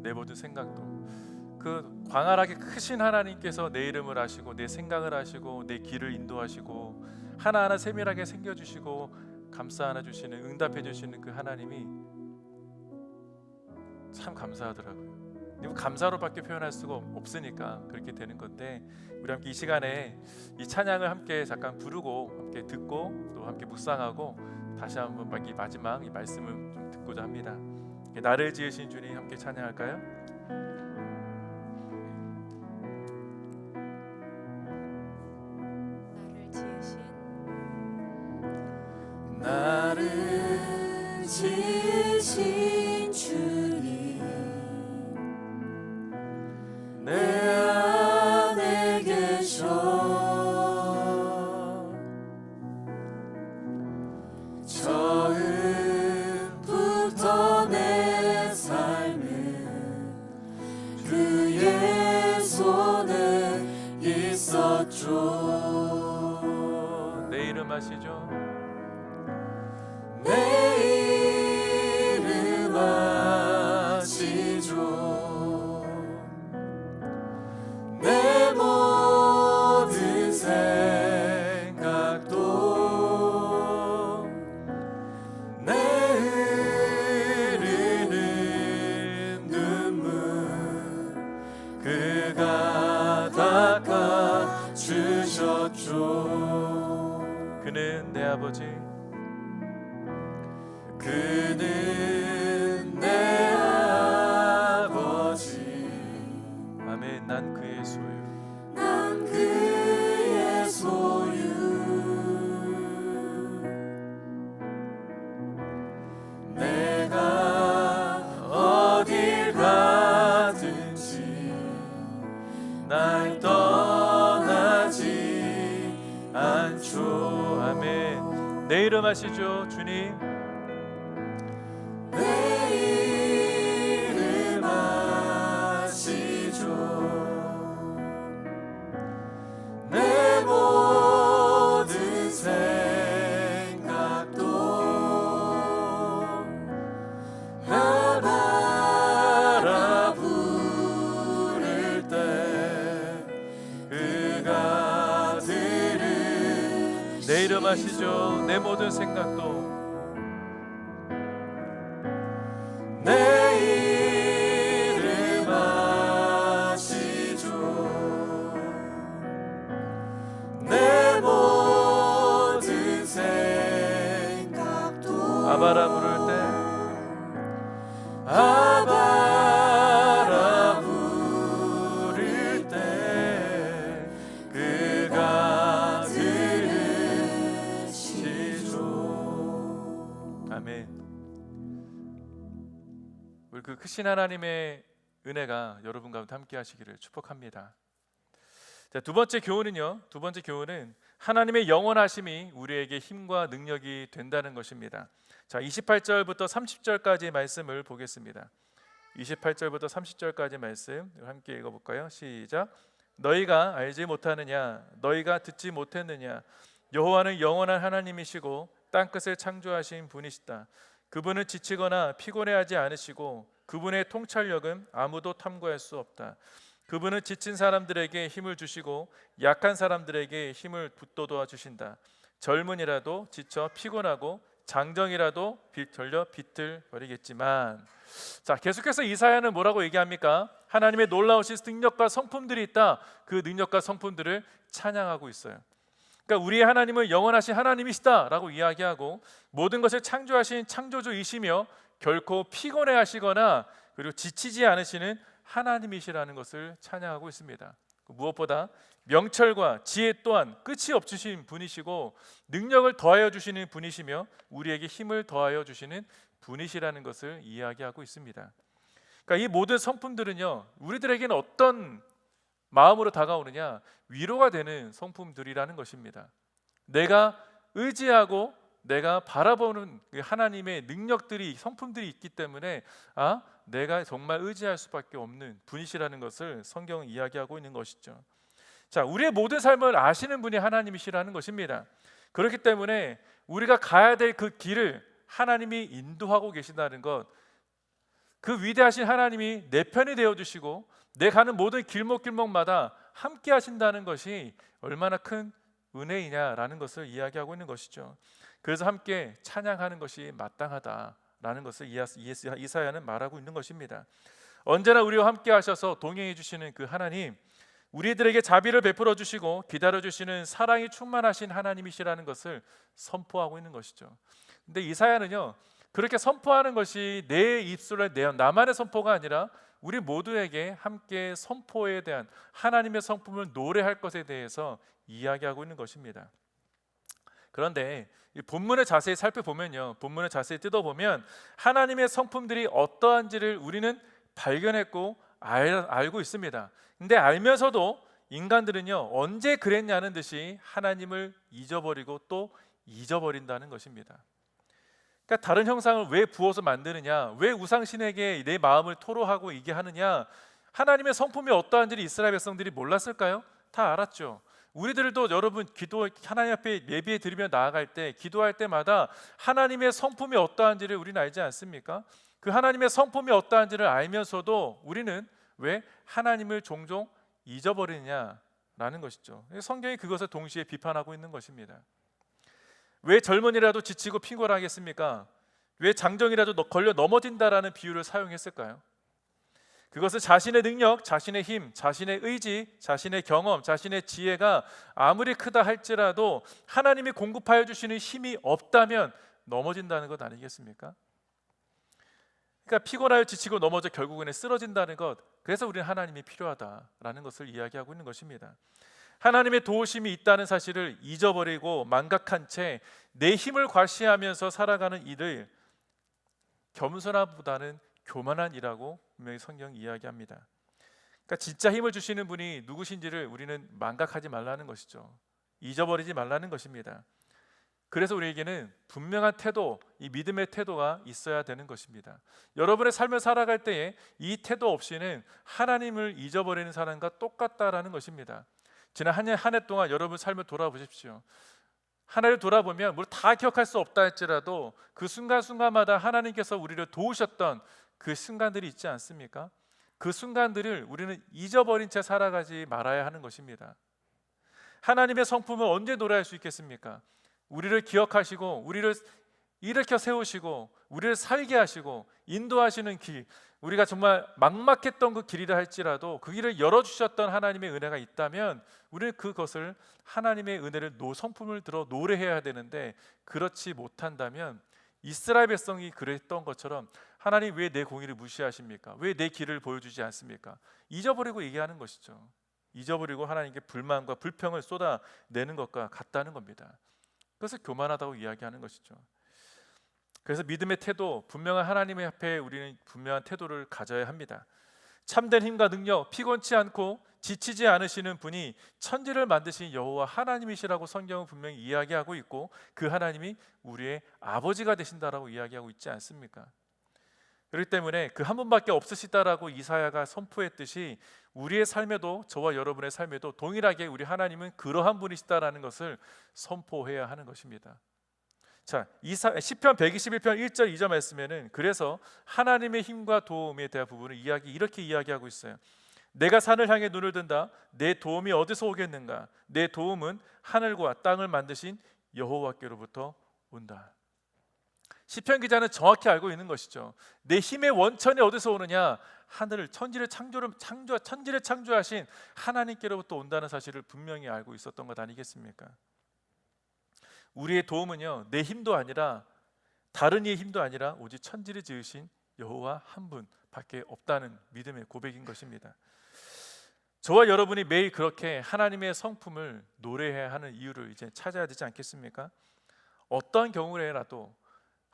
내 모든 생각도. 그 광활하게 크신 하나님께서 내 이름을 아시고 내 생각을 아시고 내 길을 인도하시고 하나하나 세밀하게 챙겨주시고 감싸 안아주시는, 응답해주시는 그 하나님이 참 감사하더라고요. 감사로밖에 표현할 수가 없으니까 그렇게 되는 건데, 우리 함께 이 시간에 이 찬양을 함께 잠깐 부르고 함께 듣고 또 함께 묵상하고 다시 한번 마지막 이 말씀을 좀 듣고자 합니다. 나를 지으신 주님 함께 찬양할까요? 나를 지으신 주님 내 안에 계셔 처음부터 내 삶은 그의 손에 있었죠. 내 이름 아시죠? 내 이름 아시죠. 내 모든 생각도 내 흐르는 눈물 그가 닦아주셨죠. 그는 내 아버지, 그는 내 아버지. 아멘. 난 그의 소유. 난 그의 소유. 내가 어딜 가든지 날 떠나지 않죠. 아멘. 내 이름 아시죠, 주님? 내 이름 아시죠. 내 모든 생각도 나 바라 부를 때 그가 들으시네. 내 이름 아시죠? 내 모든 생각도 내 이름 아시죠. 내 모든 생각도 아바라 부를 때 아바라 부를 때 그가 들으시죠. 아멘. 우리 그 크신 하나님의 은혜가 여러분 가운데 함께 하시기를 축복합니다. 자, 두 번째 교훈은요. 두 번째 교훈은 하나님의 영원하심이 우리에게 힘과 능력이 된다는 것입니다. 자, 28절부터 30절까지 말씀을 보겠습니다. 28절부터 30절까지 말씀 함께 읽어볼까요? 시작. 너희가 알지 못하느냐? 너희가 듣지 못했느냐? 여호와는 영원한 하나님이시고 땅끝을 창조하신 분이시다. 그분은 지치거나 피곤해하지 않으시고 그분의 통찰력은 아무도 탐구할 수 없다. 그분은 지친 사람들에게 힘을 주시고 약한 사람들에게 힘을 북돋워 주신다. 젊은이라도 지쳐 피곤하고 장정이라도 전려 비틀거리겠지만. 자, 계속해서 이사야는 뭐라고 얘기합니까? 하나님의 놀라우신 능력과 성품들이 있다. 그 능력과 성품들을 찬양하고 있어요. 그러니까 우리의 하나님은 영원하신 하나님이시다라고 이야기하고 모든 것을 창조하신 창조주이시며 결코 피곤해하시거나 그리고 지치지 않으시는 하나님이시라는 것을 찬양하고 있습니다. 무엇보다 명철과 지혜 또한 끝이 없으신 분이시고 능력을 더하여 주시는 분이시며 우리에게 힘을 더하여 주시는 분이시라는 것을 이야기하고 있습니다. 그러니까 이 모든 성품들은요, 우리들에게는 어떤 마음으로 다가오느냐, 위로가 되는 성품들이라는 것입니다. 내가 의지하고 내가 바라보는 하나님의 능력들이, 성품들이 있기 때문에 내가 정말 의지할 수밖에 없는 분이시라는 것을 성경은 이야기하고 있는 것이죠. 자, 우리의 모든 삶을 아시는 분이 하나님이시라는 것입니다. 그렇기 때문에 우리가 가야 될 그 길을 하나님이 인도하고 계신다는 것, 그 위대하신 하나님이 내 편이 되어주시고 내 가는 모든 길목길목마다 함께 하신다는 것이 얼마나 큰 은혜이냐라는 것을 이야기하고 있는 것이죠. 그래서 함께 찬양하는 것이 마땅하다라는 것을 이사야는 말하고 있는 것입니다. 언제나 우리와 함께 하셔서 동행해 주시는 그 하나님, 우리들에게 자비를 베풀어 주시고 기다려 주시는 사랑이 충만하신 하나님이시라는 것을 선포하고 있는 것이죠. 근데 이사야는요, 그렇게 선포하는 것이 내 입술에 나만의 선포가 아니라 우리 모두에게 함께 선포에 대한 하나님의 성품을 노래할 것에 대해서 이야기하고 있는 것입니다. 그런데 이 본문을 자세히 살펴보면요, 본문을 자세히 뜯어보면 하나님의 성품들이 어떠한지를 우리는 발견했고 알고 있습니다. 근데 알면서도 인간들은요, 언제 그랬냐는 듯이 하나님을 잊어버리고 또 잊어버린다는 것입니다. 그러니까 다른 형상을 왜 부어서 만드느냐, 왜 우상신에게 내 마음을 토로하고 이게 하느냐, 하나님의 성품이 어떠한지를 이스라엘 백성들이 몰랐을까요? 다 알았죠. 우리들도 여러분 하나님 앞에 예비해 드리며 나아갈 때, 기도할 때마다 하나님의 성품이 어떠한지를 우리는 알지 않습니까? 그 하나님의 성품이 어떠한지를 알면서도 우리는 왜 하나님을 종종 잊어버리느냐라는 것이죠. 성경이 그것을 동시에 비판하고 있는 것입니다. 왜 젊은이라도 지치고 피곤하겠습니까? 왜 장정이라도 걸려 넘어진다라는 비유를 사용했을까요? 그것은 자신의 능력, 자신의 힘, 자신의 의지, 자신의 경험, 자신의 지혜가 아무리 크다 할지라도 하나님이 공급하여 주시는 힘이 없다면 넘어진다는 것 아니겠습니까? 그러니까 피곤하여 지치고 넘어져 결국에는 쓰러진다는 것, 그래서 우리는 하나님이 필요하다라는 것을 이야기하고 있는 것입니다. 하나님의 도우심이 있다는 사실을 잊어버리고 망각한 채 내 힘을 과시하면서 살아가는 일을 겸손함보다는 교만한이라고 분명히 성경이 이야기합니다. 그러니까 진짜 힘을 주시는 분이 누구신지를 우리는 망각하지 말라는 것이죠. 잊어버리지 말라는 것입니다. 그래서 우리에게는 분명한 태도, 이 믿음의 태도가 있어야 되는 것입니다. 여러분의 삶을 살아갈 때에 이 태도 없이는 하나님을 잊어버리는 사람과 똑같다라는 것입니다. 지난 한 해 동안 여러분 삶을 돌아보십시오. 한 해를 돌아보면 물론 다 기억할 수 없다 할지라도 그 순간순간마다 하나님께서 우리를 도우셨던 그 순간들이 있지 않습니까? 그 순간들을 우리는 잊어버린 채 살아가지 말아야 하는 것입니다. 하나님의 성품을 언제 노래할 수 있겠습니까? 우리를 기억하시고 우리를 일으켜 세우시고 우리를 살게 하시고 인도하시는 길, 우리가 정말 막막했던 그 길이라 할지라도 그 길을 열어주셨던 하나님의 은혜가 있다면 우리는 그것을 하나님의 은혜를 성품을 들어 노래해야 되는데, 그렇지 못한다면 이스라엘 백성이 그랬던 것처럼 하나님 왜 내 공의를 무시하십니까? 왜 내 길을 보여주지 않습니까? 잊어버리고 얘기하는 것이죠. 잊어버리고 하나님께 불만과 불평을 쏟아내는 것과 같다는 겁니다. 그래서 교만하다고 이야기하는 것이죠. 그래서 믿음의 태도, 분명한 하나님의 앞에 우리는 분명한 태도를 가져야 합니다. 참된 힘과 능력, 피곤치 않고 지치지 않으시는 분이 천지를 만드신 여호와 하나님이시라고 성경은 분명히 이야기하고 있고, 그 하나님이 우리의 아버지가 되신다라고 이야기하고 있지 않습니까? 그렇기 때문에 그 한 분밖에 없으시다라고 이사야가 선포했듯이 우리의 삶에도, 저와 여러분의 삶에도 동일하게 우리 하나님은 그러한 분이시다라는 것을 선포해야 하는 것입니다. 자, 시편 121편 1절 2절 말씀에는 그래서 하나님의 힘과 도움에 대한 부분을 이렇게 이야기하고 있어요. 내가 산을 향해 눈을 든다. 내 도움이 어디서 오겠는가? 내 도움은 하늘과 땅을 만드신 여호와께로부터 온다. 시편 기자는 정확히 알고 있는 것이죠. 내 힘의 원천이 어디서 오느냐? 하늘을, 천지를 창조하신 하나님께로부터 온다는 사실을 분명히 알고 있었던 것 아니겠습니까? 우리의 도움은요, 내 힘도 아니라 다른 이의 힘도 아니라 오직 천지를 지으신 여호와 한 분밖에 없다는 믿음의 고백인 것입니다. 저와 여러분이 매일 그렇게 하나님의 성품을 노래해야 하는 이유를 이제 찾아야 되지 않겠습니까? 어떠한 경우라도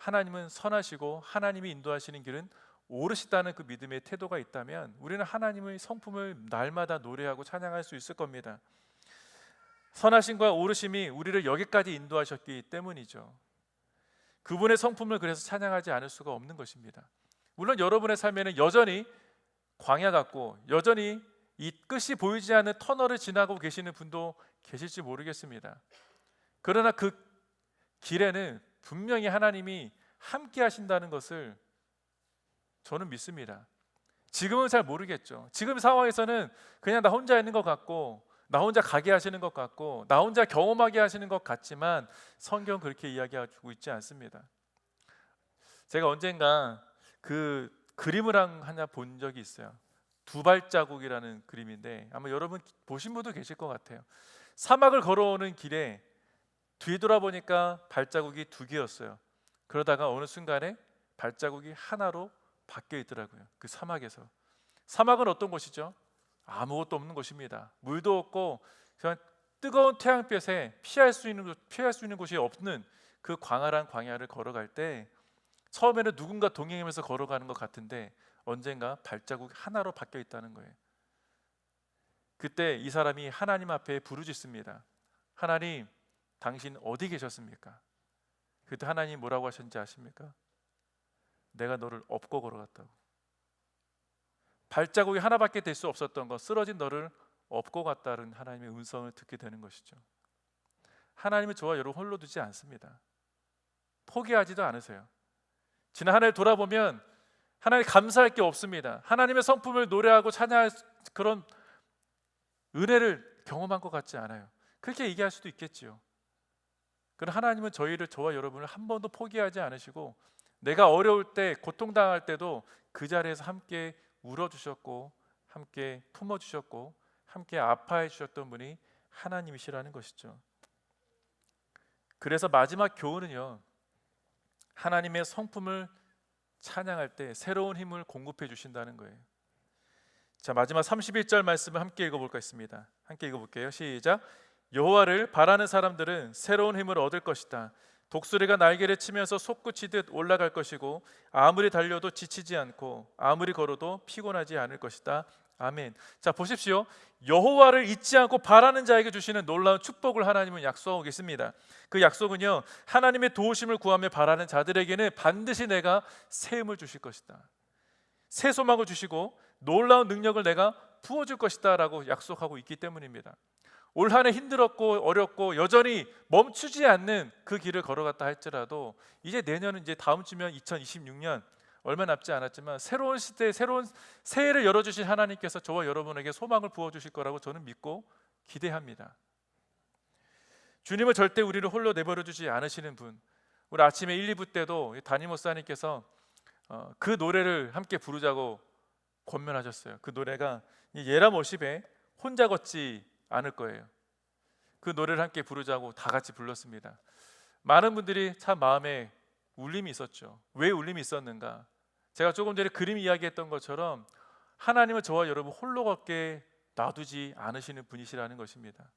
하나님은 선하시고 하나님이 인도하시는 길은 오르시다는 그 믿음의 태도가 있다면 우리는 하나님의 성품을 날마다 노래하고 찬양할 수 있을 겁니다. 선하심과 오르심이 우리를 여기까지 인도하셨기 때문이죠. 그분의 성품을 그래서 찬양하지 않을 수가 없는 것입니다. 물론 여러분의 삶에는 여전히 광야 같고 여전히 이 끝이 보이지 않는 터널을 지나고 계시는 분도 계실지 모르겠습니다. 그러나 그 길에는 분명히 하나님이 함께 하신다는 것을 저는 믿습니다. 지금은 잘 모르겠죠. 지금 상황에서는 그냥 나 혼자 있는 것 같고 나 혼자 가게 하시는 것 같고 나 혼자 경험하게 하시는 것 같지만 성경은 그렇게 이야기하고 있지 않습니다. 제가 언젠가 그 그림을 하나 본 적이 있어요. 두 발자국이라는 그림인데 아마 여러분 보신 분도 계실 것 같아요. 사막을 걸어오는 길에 뒤돌아보니까 발자국이 두 개였어요. 그러다가 어느 순간에 발자국이 하나로 바뀌어 있더라고요. 그 사막에서. 사막은 어떤 곳이죠? 아무것도 없는 곳입니다. 물도 없고 그냥 뜨거운 태양볕에 피할 수 있는 곳이 없는 그 광활한 광야를 걸어갈 때 처음에는 누군가 동행하면서 걸어가는 것 같은데 언젠가 발자국이 하나로 바뀌어 있다는 거예요. 그때 이 사람이 하나님 앞에 부르짖습니다. 하나님, 당신 어디 계셨습니까? 그때 하나님 뭐라고 하셨는지 아십니까? 내가 너를 업고 걸어갔다고. 발자국이 하나밖에 될 수 없었던 것, 쓰러진 너를 업고 갔다는 하나님의 음성을 듣게 되는 것이죠. 하나님은 저와 여러분 홀로 두지 않습니다. 포기하지도 않으세요. 지난 한 해를 돌아보면 하나님 감사할 게 없습니다. 하나님의 성품을 노래하고 찬양할 그런 은혜를 경험한 것 같지 않아요. 그렇게 얘기할 수도 있겠지요. 그러나 하나님은 저와 여러분을 한 번도 포기하지 않으시고 내가 어려울 때, 고통당할 때도 그 자리에서 함께 울어주셨고 함께 품어주셨고 함께 아파해 주셨던 분이 하나님이시라는 것이죠. 그래서 마지막 교훈은요, 하나님의 성품을 찬양할 때 새로운 힘을 공급해 주신다는 거예요. 자, 마지막 31절 말씀을 함께 읽어볼까 했습니다. 함께 읽어볼게요. 시작. 여호와를 바라는 사람들은 새로운 힘을 얻을 것이다. 독수리가 날개를 치면서 솟구치듯 올라갈 것이고 아무리 달려도 지치지 않고 아무리 걸어도 피곤하지 않을 것이다. 아멘. 자, 보십시오. 여호와를 잊지 않고 바라는 자에게 주시는 놀라운 축복을 하나님은 약속하고 계십니다. 그 약속은요, 하나님의 도우심을 구하며 바라는 자들에게는 반드시 내가 새 힘을 주실 것이다. 새 소망을 주시고 놀라운 능력을 내가 부어줄 것이다 라고 약속하고 있기 때문입니다. 올 한 해 힘들었고 어렵고 여전히 멈추지 않는 그 길을 걸어갔다 할지라도 이제 내년은 이제 다음 주면 2026년 얼마 남지 않았지만 새로운 시대, 새로운 새해를 열어주신 하나님께서 저와 여러분에게 소망을 부어주실 거라고 저는 믿고 기대합니다. 주님은 절대 우리를 홀로 내버려두지 않으시는 분. 우리 아침에 1, 2부 때도 담임 목사님께서 그 노래를 함께 부르자고 권면하셨어요. 그 노래가 예람 워십의 혼자 걷지 않을 거예요. 그 노래를 함께 부르자고 다 같이 불렀습니다. 많은 분들이 참 마음에 울림이 있었죠. 왜 울림이 있었는가? 제가 조금 전에 그림 이야기했던 것처럼 하나님은 저와 여러분 홀로 걷게 놔두지 않으시는 분이시라는 것입니다.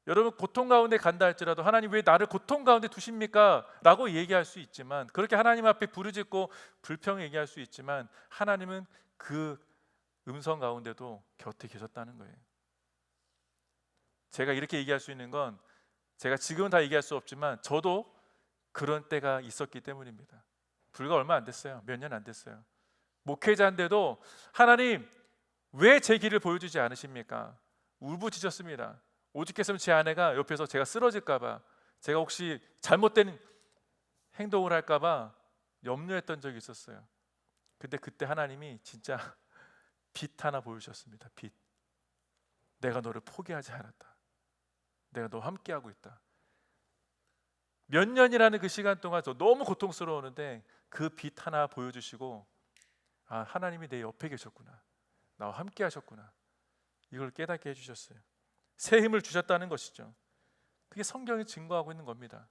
여러분 고통 가운데 간다 할지라도 하나님 왜 나를 고통 가운데 두십니까? 라고 얘기할 수 있지만, 그렇게 하나님 앞에 부르짖고 불평 얘기할 수 있지만 하나님은 그 음성 가운데도 곁에 계셨다는 거예요. 제가 이렇게 얘기할 수 있는 건 제가 지금은 다 얘기할 수 없지만 저도 그런 때가 있었기 때문입니다. 불과 얼마 안 됐어요. 몇 년 안 됐어요. 목회자인데도 하나님 왜 제 길을 보여주지 않으십니까? 울부짖었습니다. 오죽했으면 제 아내가 옆에서 제가 쓰러질까 봐, 제가 혹시 잘못된 행동을 할까 봐 염려했던 적이 있었어요. 근데 그때 하나님이 진짜 빛 하나 보여주셨습니다. 빛. 내가 너를 포기하지 않았다. 내가 너와 함께하고 있다. 몇 년이라는 그 시간 동안 저 너무 고통스러웠는데 그 빛 하나 보여주시고, 아, 하나님이 내 옆에 계셨구나, 나와 함께 하셨구나, 이걸 깨닫게 해주셨어요. 새 힘을 주셨다는 것이죠. 그게 성경이 증거하고 있는 겁니다.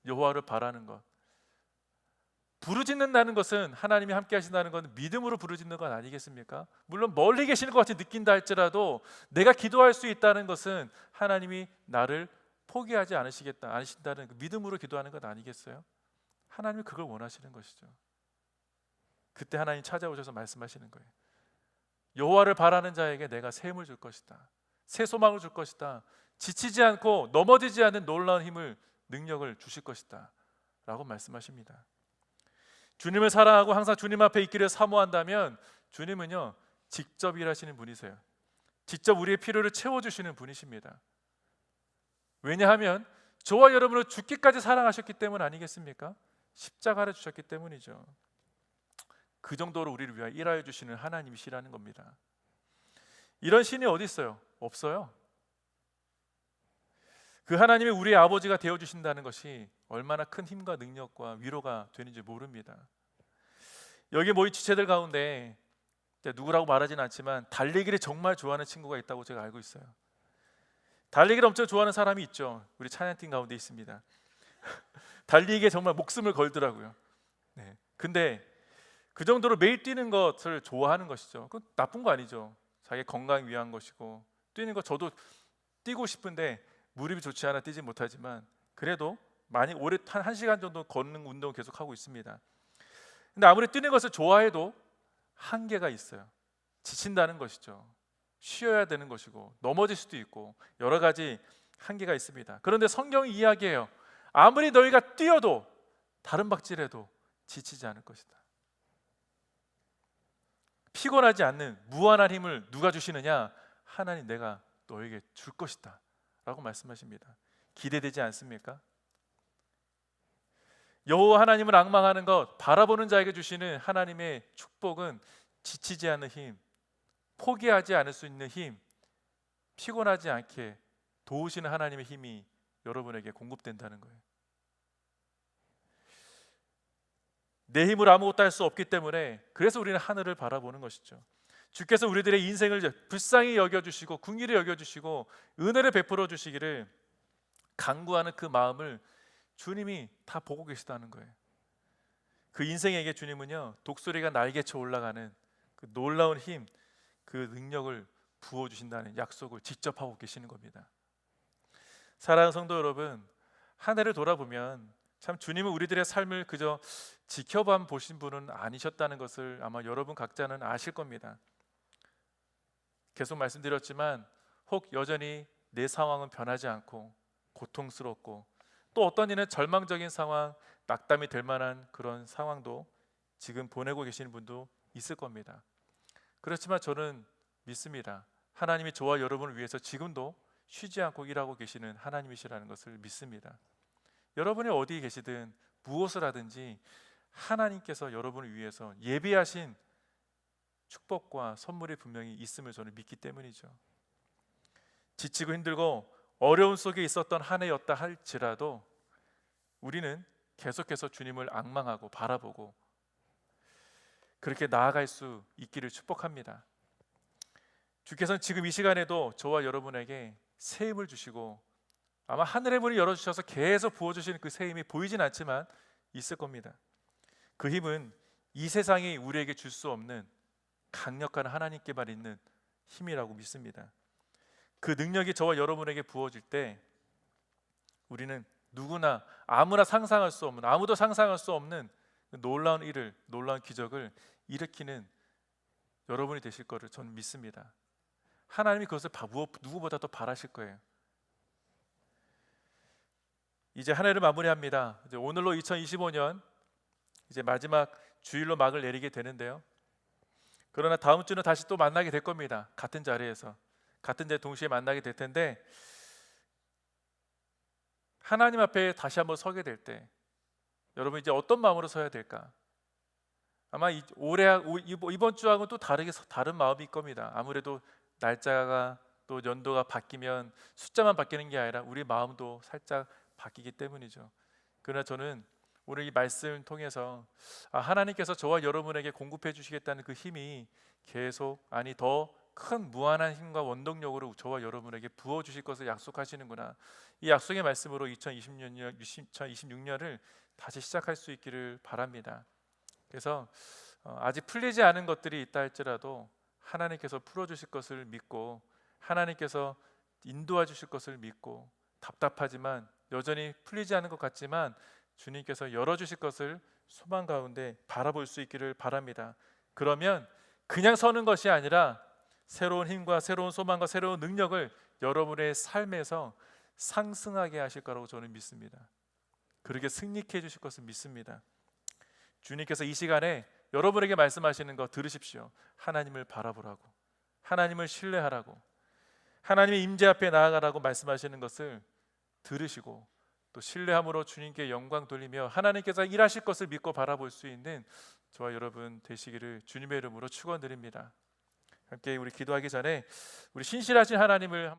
여호와를 바라는 것, 부르짖는다는 것은, 하나님이 함께 하신다는 것은 믿음으로 부르짖는 것 아니겠습니까? 물론 멀리 계시는 것 같이 느낀다 할지라도 내가 기도할 수 있다는 것은 하나님이 나를 포기하지 않으신다는 그 믿음으로 기도하는 것 아니겠어요? 하나님이 그걸 원하시는 것이죠. 그때 하나님 찾아오셔서 말씀하시는 거예요. 여호와를 바라는 자에게 내가 새 힘을 줄 것이다. 새 소망을 줄 것이다. 지치지 않고 넘어지지 않는 놀라운 힘을, 능력을 주실 것이다 라고 말씀하십니다. 주님을 사랑하고 항상 주님 앞에 있기를 사모한다면 주님은요, 직접 일하시는 분이세요. 직접 우리의 필요를 채워주시는 분이십니다. 왜냐하면 저와 여러분을 죽기까지 사랑하셨기 때문 아니겠습니까? 십자가를 주셨기 때문이죠. 그 정도로 우리를 위하여 일하여 주시는 하나님이시라는 겁니다. 이런 신이 어디 있어요? 없어요. 그 하나님이 우리의 아버지가 되어주신다는 것이 얼마나 큰 힘과 능력과 위로가 되는지 모릅니다. 여기 모인 지체들 가운데 누구라고 말하진 않지만 달리기를 정말 좋아하는 친구가 있다고 제가 알고 있어요. 달리기를 엄청 좋아하는 사람이 있죠. 우리 찬양팀 가운데 있습니다. 달리기에 정말 목숨을 걸더라고요. 네. 근데 그 정도로 매일 뛰는 것을 좋아하는 것이죠. 그건 나쁜 거 아니죠. 자기 건강 위한 것이고, 뛰는 거 저도 뛰고 싶은데 무릎이 좋지 않아 뛰지 못하지만 그래도 많이 오래 한 1시간 정도 걷는 운동 계속 하고 있습니다. 근데 아무리 뛰는 것을 좋아해도 한계가 있어요. 지친다는 것이죠. 쉬어야 되는 것이고 넘어질 수도 있고 여러 가지 한계가 있습니다. 그런데 성경이 이야기해요. 아무리 너희가 뛰어도 다른 박질해도 지치지 않을 것이다. 피곤하지 않는 무한한 힘을 누가 주시느냐? 하나님 내가 너에게 줄 것이다 라고 말씀하십니다. 기대되지 않습니까? 여호와 하나님을 앙망하는 것, 바라보는 자에게 주시는 하나님의 축복은 지치지 않는 힘, 포기하지 않을 수 있는 힘, 피곤하지 않게 도우시는 하나님의 힘이 여러분에게 공급된다는 거예요. 내 힘으로 아무것도 할 수 없기 때문에 그래서 우리는 하늘을 바라보는 것이죠. 주께서 우리들의 인생을 불쌍히 여겨주시고 긍휼히 여겨주시고 은혜를 베풀어 주시기를 간구하는 그 마음을 주님이 다 보고 계시다는 거예요. 그 인생에게 주님은요, 독수리가 날개쳐 올라가는 그 놀라운 힘, 그 능력을 부어주신다는 약속을 직접 하고 계시는 겁니다. 사랑하는 성도 여러분, 한 해를 돌아보면 참 주님은 우리들의 삶을 그저 지켜만 보신 분은 아니셨다는 것을 아마 여러분 각자는 아실 겁니다. 계속 말씀드렸지만 혹 여전히 내 상황은 변하지 않고 고통스럽고 또 어떤 이는 절망적인 상황, 낙담이 될 만한 그런 상황도 지금 보내고 계시는 분도 있을 겁니다. 그렇지만 저는 믿습니다. 하나님이 저와 여러분을 위해서 지금도 쉬지 않고 일하고 계시는 하나님이시라는 것을 믿습니다. 여러분이 어디에 계시든 무엇을 하든지 하나님께서 여러분을 위해서 예비하신 축복과 선물이 분명히 있음을 저는 믿기 때문이죠. 지치고 힘들고 어려움 속에 있었던 한 해였다 할지라도 우리는 계속해서 주님을 앙망하고 바라보고 그렇게 나아갈 수 있기를 축복합니다. 주께서는 지금 이 시간에도 저와 여러분에게 새 힘을 주시고 아마 하늘의 문을 열어주셔서 계속 부어주시는 그 새 힘이 보이진 않지만 있을 겁니다. 그 힘은 이 세상이 우리에게 줄 수 없는 강력한 하나님께만 있는 힘이라고 믿습니다. 그 능력이 저와 여러분에게 부어질 때 우리는 누구나 아무도 상상할 수 없는 놀라운 일을, 놀라운 기적을 일으키는 여러분이 되실 거를 저는 믿습니다. 하나님이 그것을 누구보다 더 바라실 거예요. 이제 한 해를 마무리합니다. 이제 오늘로 2025년 이제 마지막 주일로 막을 내리게 되는데요. 그러나 다음 주는 다시 또 만나게 될 겁니다. 같은 자리에서 같은 자리 동시에 만나게 될 텐데 하나님 앞에 다시 한번 서게 될 때 여러분 이제 어떤 마음으로 서야 될까? 아마 이번 주하고는 또 다른 마음일 겁니다. 아무래도 날짜가 또 연도가 바뀌면 숫자만 바뀌는 게 아니라 우리 마음도 살짝 바뀌기 때문이죠. 그러나 저는 오늘 이 말씀을 통해서 하나님께서 저와 여러분에게 공급해 주시겠다는 그 힘이 계속 더 큰 무한한 힘과 원동력으로 저와 여러분에게 부어 주실 것을 약속하시는구나. 이 약속의 말씀으로 2026년을 다시 시작할 수 있기를 바랍니다. 그래서 아직 풀리지 않은 것들이 있다 할지라도 하나님께서 풀어주실 것을 믿고 하나님께서 인도해 주실 것을 믿고 답답하지만 여전히 풀리지 않은 것 같지만 주님께서 열어주실 것을 소망 가운데 바라볼 수 있기를 바랍니다. 그러면 그냥 서는 것이 아니라 새로운 힘과 새로운 소망과 새로운 능력을 여러분의 삶에서 상승하게 하실 거라고 저는 믿습니다. 그렇게 승리케 해주실 것을 믿습니다. 주님께서 이 시간에 여러분에게 말씀하시는 거 들으십시오. 하나님을 바라보라고, 하나님을 신뢰하라고, 하나님의 임재 앞에 나아가라고 말씀하시는 것을 들으시고 또 신뢰함으로 주님께 영광 돌리며 하나님께서 일하실 것을 믿고 바라볼 수 있는 저와 여러분 되시기를 주님의 이름으로 축원드립니다. 함께 우리 기도하기 전에 우리 신실하신 하나님을